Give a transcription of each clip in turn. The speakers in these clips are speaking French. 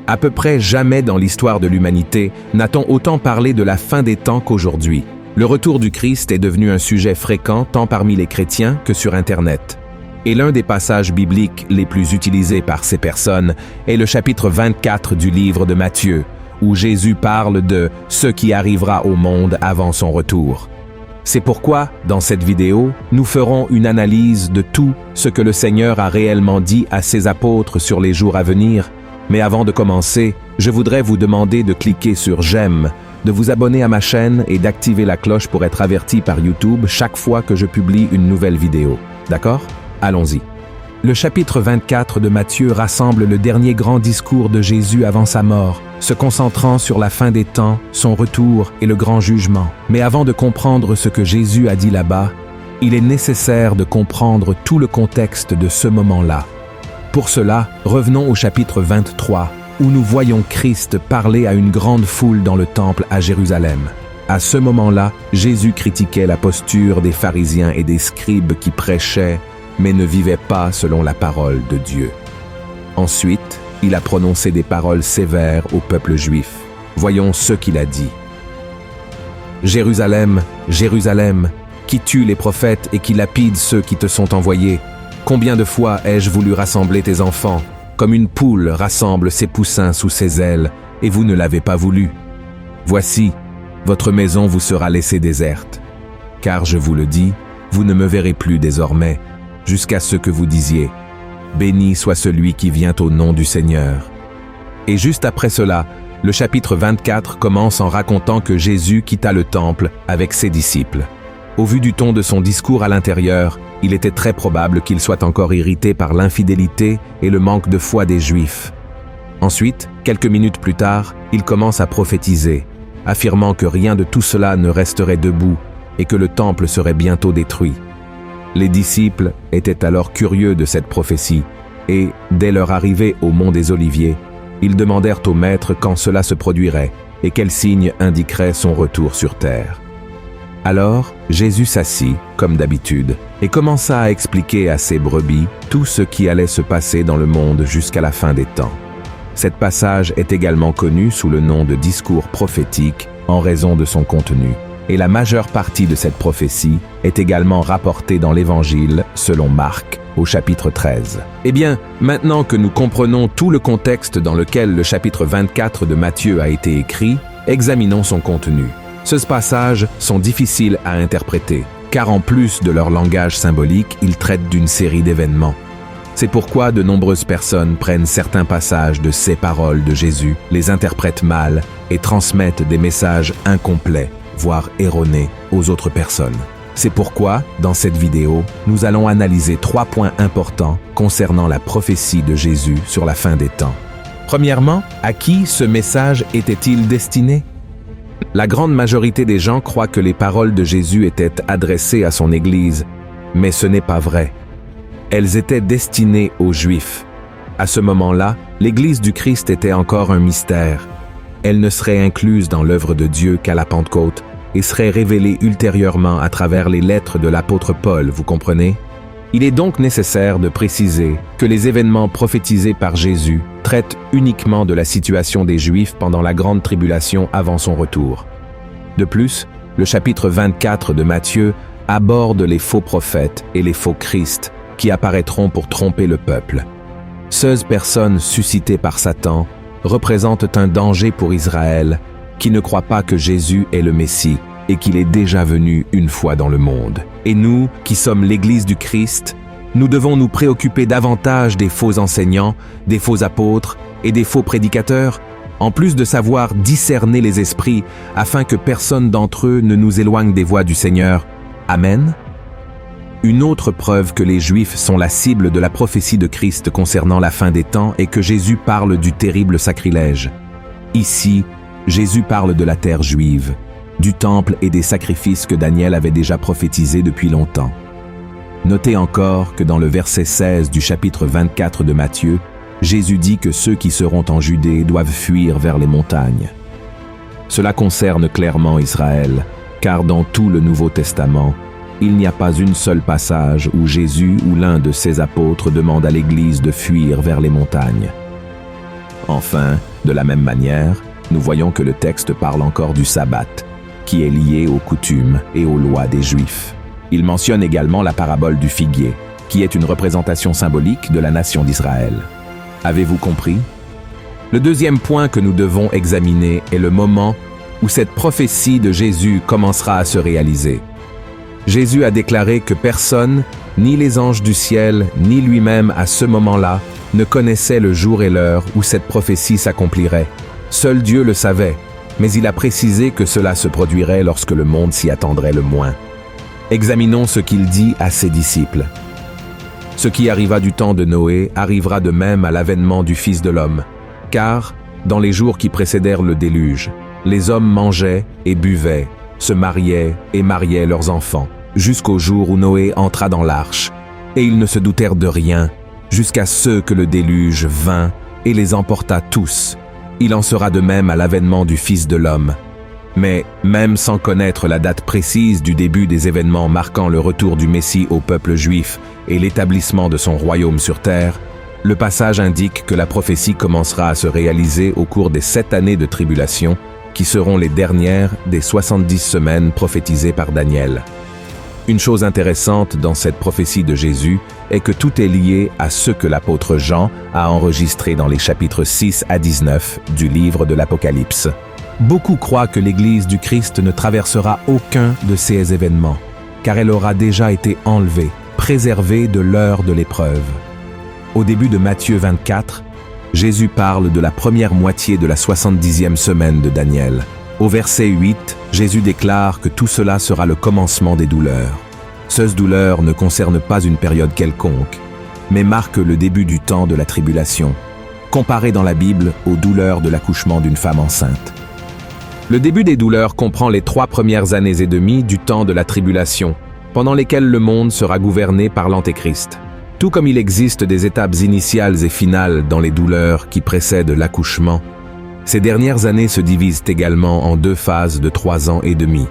À peu près jamais dans l'histoire de l'humanité n'a-t-on autant parlé de la fin des temps qu'aujourd'hui. Le retour du Christ est devenu un sujet fréquent tant parmi les chrétiens que sur Internet. Et l'un des passages bibliques les plus utilisés par ces personnes est le chapitre 24 du livre de Matthieu, où Jésus parle de ce qui arrivera au monde avant son retour. C'est pourquoi, dans cette vidéo, nous ferons une analyse de tout ce que le Seigneur a réellement dit à ses apôtres sur les jours à venir. Mais avant de commencer, je voudrais vous demander de cliquer sur « J'aime », de vous abonner à ma chaîne et d'activer la cloche pour être averti par YouTube chaque fois que je publie une nouvelle vidéo. D'accord? Allons-y. Le chapitre 24 de Matthieu rassemble le dernier grand discours de Jésus avant sa mort, se concentrant sur la fin des temps, son retour et le grand jugement. Mais avant de comprendre ce que Jésus a dit là-bas, il est nécessaire de comprendre tout le contexte de ce moment-là. Pour cela, revenons au chapitre 23, où nous voyons Christ parler à une grande foule dans le temple à Jérusalem. À ce moment-là, Jésus critiquait la posture des pharisiens et des scribes qui prêchaient, mais ne vivaient pas selon la parole de Dieu. Ensuite, il a prononcé des paroles sévères au peuple juif. Voyons ce qu'il a dit. « Jérusalem, Jérusalem, qui tue les prophètes et qui lapide ceux qui te sont envoyés. Combien de fois ai-je voulu rassembler tes enfants, comme une poule rassemble ses poussins sous ses ailes, et vous ne l'avez pas voulu. Voici, votre maison vous sera laissée déserte. Car je vous le dis, vous ne me verrez plus désormais, jusqu'à ce que vous disiez, « Béni soit celui qui vient au nom du Seigneur. » Et juste après cela, le chapitre 24 commence en racontant que Jésus quitta le temple avec ses disciples. Au vu du ton de son discours à l'intérieur, il était très probable qu'il soit encore irrité par l'infidélité et le manque de foi des Juifs. Ensuite, quelques minutes plus tard, il commence à prophétiser, affirmant que rien de tout cela ne resterait debout et que le temple serait bientôt détruit. Les disciples étaient alors curieux de cette prophétie et, dès leur arrivée au mont des Oliviers, ils demandèrent au Maître quand cela se produirait et quel signe indiquerait son retour sur terre. Alors, Jésus s'assit, comme d'habitude, et commença à expliquer à ses brebis tout ce qui allait se passer dans le monde jusqu'à la fin des temps. Cet passage est également connu sous le nom de discours prophétique en raison de son contenu, et la majeure partie de cette prophétie est également rapportée dans l'Évangile selon Marc, au chapitre 13. Eh bien, maintenant que nous comprenons tout le contexte dans lequel le chapitre 24 de Matthieu a été écrit, examinons son contenu. Ces passages sont difficiles à interpréter, car en plus de leur langage symbolique, ils traitent d'une série d'événements. C'est pourquoi de nombreuses personnes prennent certains passages de ces paroles de Jésus, les interprètent mal et transmettent des messages incomplets, voire erronés, aux autres personnes. C'est pourquoi, dans cette vidéo, nous allons analyser 3 points importants concernant la prophétie de Jésus sur la fin des temps. Premièrement, à qui ce message était-il destiné? La grande majorité des gens croient que les paroles de Jésus étaient adressées à son Église, mais ce n'est pas vrai. Elles étaient destinées aux Juifs. À ce moment-là, l'Église du Christ était encore un mystère. Elle ne serait incluse dans l'œuvre de Dieu qu'à la Pentecôte et serait révélée ultérieurement à travers les lettres de l'apôtre Paul, vous comprenez? Il est donc nécessaire de préciser que les événements prophétisés par Jésus traitent uniquement de la situation des Juifs pendant la grande tribulation avant son retour. De plus, le chapitre 24 de Matthieu aborde les faux prophètes et les faux Christ qui apparaîtront pour tromper le peuple. Ces personnes suscitées par Satan représentent un danger pour Israël qui ne croit pas que Jésus est le Messie et qu'il est déjà venu une fois dans le monde. Et nous, qui sommes l'Église du Christ, nous devons nous préoccuper davantage des faux enseignants, des faux apôtres et des faux prédicateurs, en plus de savoir discerner les esprits afin que personne d'entre eux ne nous éloigne des voies du Seigneur. Amen. Une autre preuve que les Juifs sont la cible de la prophétie de Christ concernant la fin des temps est que Jésus parle du terrible sacrilège. Ici, Jésus parle de la terre juive, du temple et des sacrifices que Daniel avait déjà prophétisés depuis longtemps. Notez encore que dans le verset 16 du chapitre 24 de Matthieu, Jésus dit que ceux qui seront en Judée doivent fuir vers les montagnes. Cela concerne clairement Israël, car dans tout le Nouveau Testament, il n'y a pas une seule passage où Jésus ou l'un de ses apôtres demande à l'Église de fuir vers les montagnes. Enfin, de la même manière, nous voyons que le texte parle encore du sabbat, qui est lié aux coutumes et aux lois des Juifs. Il mentionne également la parabole du figuier, qui est une représentation symbolique de la nation d'Israël. Avez-vous compris? Le deuxième point que nous devons examiner est le moment où cette prophétie de Jésus commencera à se réaliser. Jésus a déclaré que personne, ni les anges du ciel, ni lui-même à ce moment-là, ne connaissait le jour et l'heure où cette prophétie s'accomplirait. Seul Dieu le savait, mais il a précisé que cela se produirait lorsque le monde s'y attendrait le moins. Examinons ce qu'il dit à ses disciples. Ce qui arriva du temps de Noé arrivera de même à l'avènement du Fils de l'homme. Car, dans les jours qui précédèrent le déluge, les hommes mangeaient et buvaient, se mariaient et mariaient leurs enfants, jusqu'au jour où Noé entra dans l'arche. Et ils ne se doutèrent de rien, jusqu'à ce que le déluge vint et les emporta tous. Il en sera de même à l'avènement du Fils de l'homme. Mais, même sans connaître la date précise du début des événements marquant le retour du Messie au peuple juif et l'établissement de son royaume sur terre, le passage indique que la prophétie commencera à se réaliser au cours des 7 années de tribulation, qui seront les dernières des 70 semaines prophétisées par Daniel. Une chose intéressante dans cette prophétie de Jésus est que tout est lié à ce que l'apôtre Jean a enregistré dans les chapitres 6 à 19 du livre de l'Apocalypse. Beaucoup croient que l'Église du Christ ne traversera aucun de ces événements, car elle aura déjà été enlevée, préservée de l'heure de l'épreuve. Au début de Matthieu 24, Jésus parle de la première moitié de la 70e semaine de Daniel. Au verset 8, Jésus déclare que tout cela sera le commencement des douleurs. Ces douleurs ne concernent pas une période quelconque, mais marquent le début du temps de la tribulation, comparé dans la Bible aux douleurs de l'accouchement d'une femme enceinte. Le début des douleurs comprend les 3 premières années et demie du temps de la tribulation, pendant lesquelles le monde sera gouverné par l'Antéchrist. Tout comme il existe des étapes initiales et finales dans les douleurs qui précèdent l'accouchement, ces dernières années se divisent également en 2 phases de 3 ans et demi.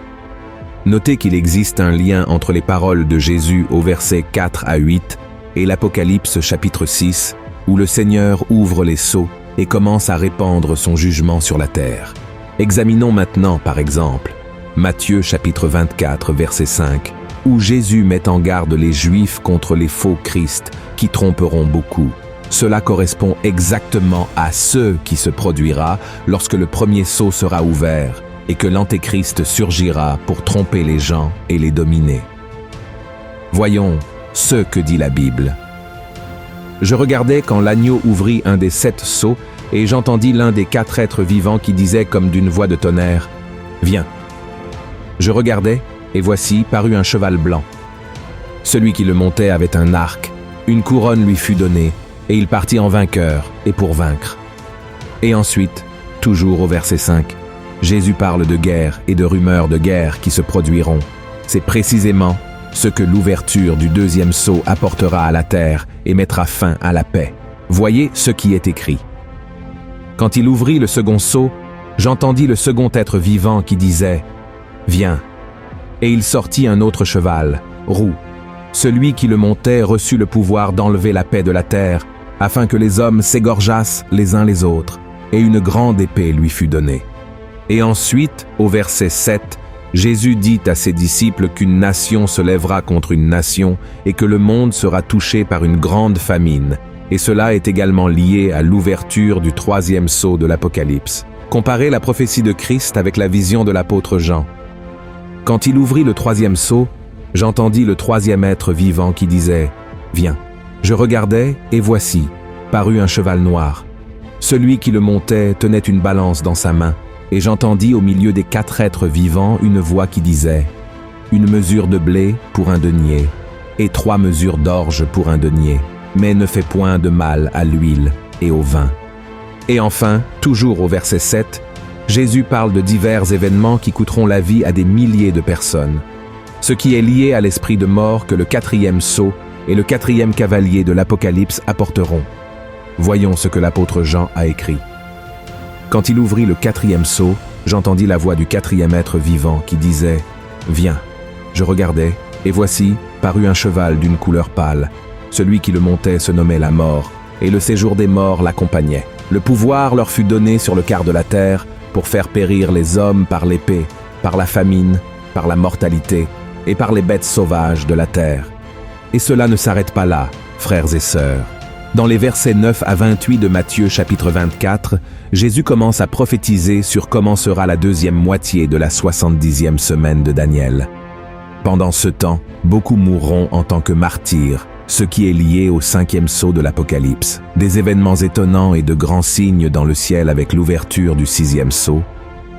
Notez qu'il existe un lien entre les paroles de Jésus au verset 4 à 8 et l'Apocalypse chapitre 6, où le Seigneur ouvre les sceaux et commence à répandre son jugement sur la terre. Examinons maintenant, par exemple, Matthieu chapitre 24, verset 5, où Jésus met en garde les Juifs contre les faux Christ qui tromperont beaucoup. Cela correspond exactement à ce qui se produira lorsque le premier sceau sera ouvert et que l'Antéchrist surgira pour tromper les gens et les dominer. Voyons ce que dit la Bible. Je regardais quand l'agneau ouvrit un des 7 sceaux et j'entendis l'un des 4 êtres vivants qui disait comme d'une voix de tonnerre, « Viens !» Je regardais et voici parut un cheval blanc. Celui qui le montait avait un arc, une couronne lui fut donnée, et il partit en vainqueur et pour vaincre. Et ensuite, toujours au verset 5, Jésus parle de guerre et de rumeurs de guerre qui se produiront. C'est précisément ce que l'ouverture du 2e sceau apportera à la terre et mettra fin à la paix. Voyez ce qui est écrit. Quand il ouvrit le second sceau, j'entendis le second être vivant qui disait « Viens !» Et il sortit un autre cheval, roux. Celui qui le montait reçut le pouvoir d'enlever la paix de la terre, afin que les hommes s'égorgeassent les uns les autres, et une grande épée lui fut donnée. Et ensuite, au verset 7, Jésus dit à ses disciples qu'une nation se lèvera contre une nation et que le monde sera touché par une grande famine, et cela est également lié à l'ouverture du 3e sceau de l'Apocalypse. Comparez la prophétie de Christ avec la vision de l'apôtre Jean. Quand il ouvrit le 3e sceau, j'entendis le 3e être vivant qui disait « Viens !» Je regardai, et voici, parut un cheval noir. Celui qui le montait tenait une balance dans sa main, et j'entendis au milieu des 4 êtres vivants une voix qui disait « Une mesure de blé pour un denier, et 3 mesures d'orge pour un denier, mais ne fais point de mal à l'huile et au vin. » Et enfin, toujours au verset 7, Jésus parle de divers événements qui coûteront la vie à des milliers de personnes, ce qui est lié à l'esprit de mort que le 4e sceau et le 4e cavalier de l'Apocalypse apporteront. Voyons ce que l'apôtre Jean a écrit. Quand il ouvrit le 4e sceau, j'entendis la voix du 4e être vivant qui disait « Viens !» Je regardai, et voici, parut un cheval d'une couleur pâle. Celui qui le montait se nommait la mort, et le séjour des morts l'accompagnait. Le pouvoir leur fut donné sur le quart de la terre pour faire périr les hommes par l'épée, par la famine, par la mortalité et par les bêtes sauvages de la terre. Et cela ne s'arrête pas là, frères et sœurs. Dans les versets 9 à 28 de Matthieu chapitre 24, Jésus commence à prophétiser sur comment sera la deuxième moitié de la 70e semaine de Daniel. Pendant ce temps, beaucoup mourront en tant que martyrs, ce qui est lié au 5e sceau de l'Apocalypse. Des événements étonnants et de grands signes dans le ciel avec l'ouverture du 6e sceau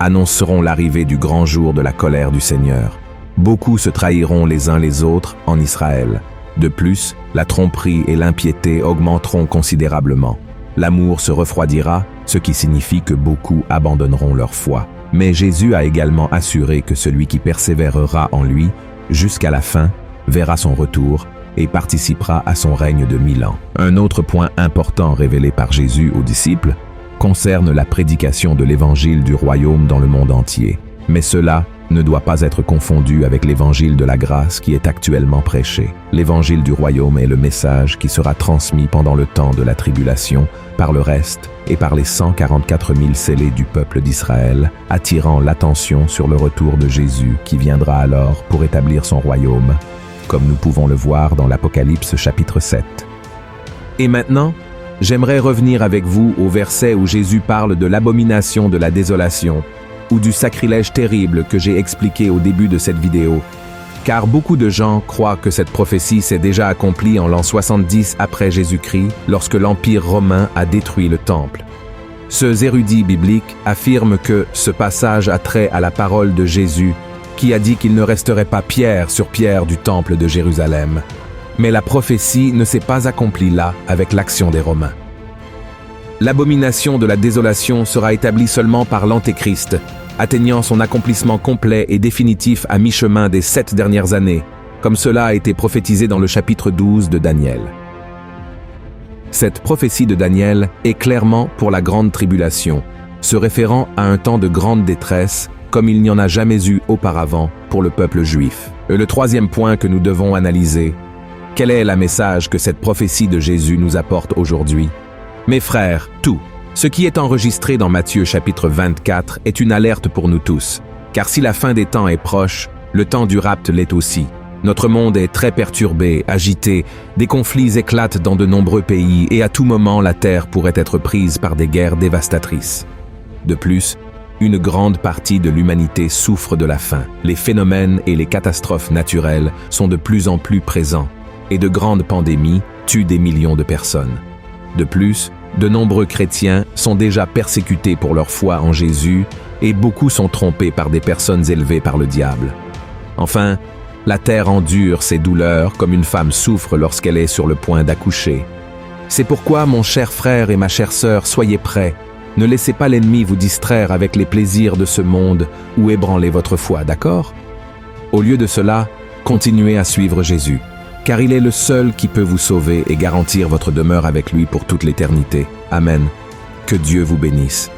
annonceront l'arrivée du grand jour de la colère du Seigneur. Beaucoup se trahiront les uns les autres en Israël. De plus, la tromperie et l'impiété augmenteront considérablement. L'amour se refroidira, ce qui signifie que beaucoup abandonneront leur foi. Mais Jésus a également assuré que celui qui persévérera en lui jusqu'à la fin verra son retour et participera à son règne de 1000 ans. Un autre point important révélé par Jésus aux disciples concerne la prédication de l'évangile du royaume dans le monde entier. Mais cela ne doit pas être confondu avec l'évangile de la grâce qui est actuellement prêché. L'évangile du royaume est le message qui sera transmis pendant le temps de la tribulation par le reste et par les 144 000 scellés du peuple d'Israël, attirant l'attention sur le retour de Jésus qui viendra alors pour établir son royaume, comme nous pouvons le voir dans l'Apocalypse chapitre 7. Et maintenant, j'aimerais revenir avec vous au verset où Jésus parle de l'abomination de la désolation, ou du sacrilège terrible que j'ai expliqué au début de cette vidéo, car beaucoup de gens croient que cette prophétie s'est déjà accomplie en l'an 70 après Jésus-Christ, lorsque l'Empire romain a détruit le temple. Ces érudits bibliques affirment que ce passage a trait à la parole de Jésus, qui a dit qu'il ne resterait pas pierre sur pierre du temple de Jérusalem. Mais la prophétie ne s'est pas accomplie là avec l'action des Romains. L'abomination de la désolation sera établie seulement par l'Antéchrist, atteignant son accomplissement complet et définitif à mi-chemin des 7 dernières années, comme cela a été prophétisé dans le chapitre 12 de Daniel. Cette prophétie de Daniel est clairement pour la grande tribulation, se référant à un temps de grande détresse, comme il n'y en a jamais eu auparavant pour le peuple juif. Et le troisième point que nous devons analyser, quel est le message que cette prophétie de Jésus nous apporte aujourd'hui? Mes frères, tout ce qui est enregistré dans Matthieu chapitre 24 est une alerte pour nous tous, car si la fin des temps est proche, le temps du rapt l'est aussi. Notre monde est très perturbé, agité, des conflits éclatent dans de nombreux pays et à tout moment la terre pourrait être prise par des guerres dévastatrices. De plus, une grande partie de l'humanité souffre de la faim. Les phénomènes et les catastrophes naturelles sont de plus en plus présents et de grandes pandémies tuent des millions de personnes. De plus, de nombreux chrétiens sont déjà persécutés pour leur foi en Jésus et beaucoup sont trompés par des personnes élevées par le diable. Enfin, la terre endure ses douleurs comme une femme souffre lorsqu'elle est sur le point d'accoucher. C'est pourquoi, mon cher frère et ma chère sœur, soyez prêts. Ne laissez pas l'ennemi vous distraire avec les plaisirs de ce monde ou ébranler votre foi, d'accord? Au lieu de cela, continuez à suivre Jésus, car il est le seul qui peut vous sauver et garantir votre demeure avec lui pour toute l'éternité. Amen. Que Dieu vous bénisse.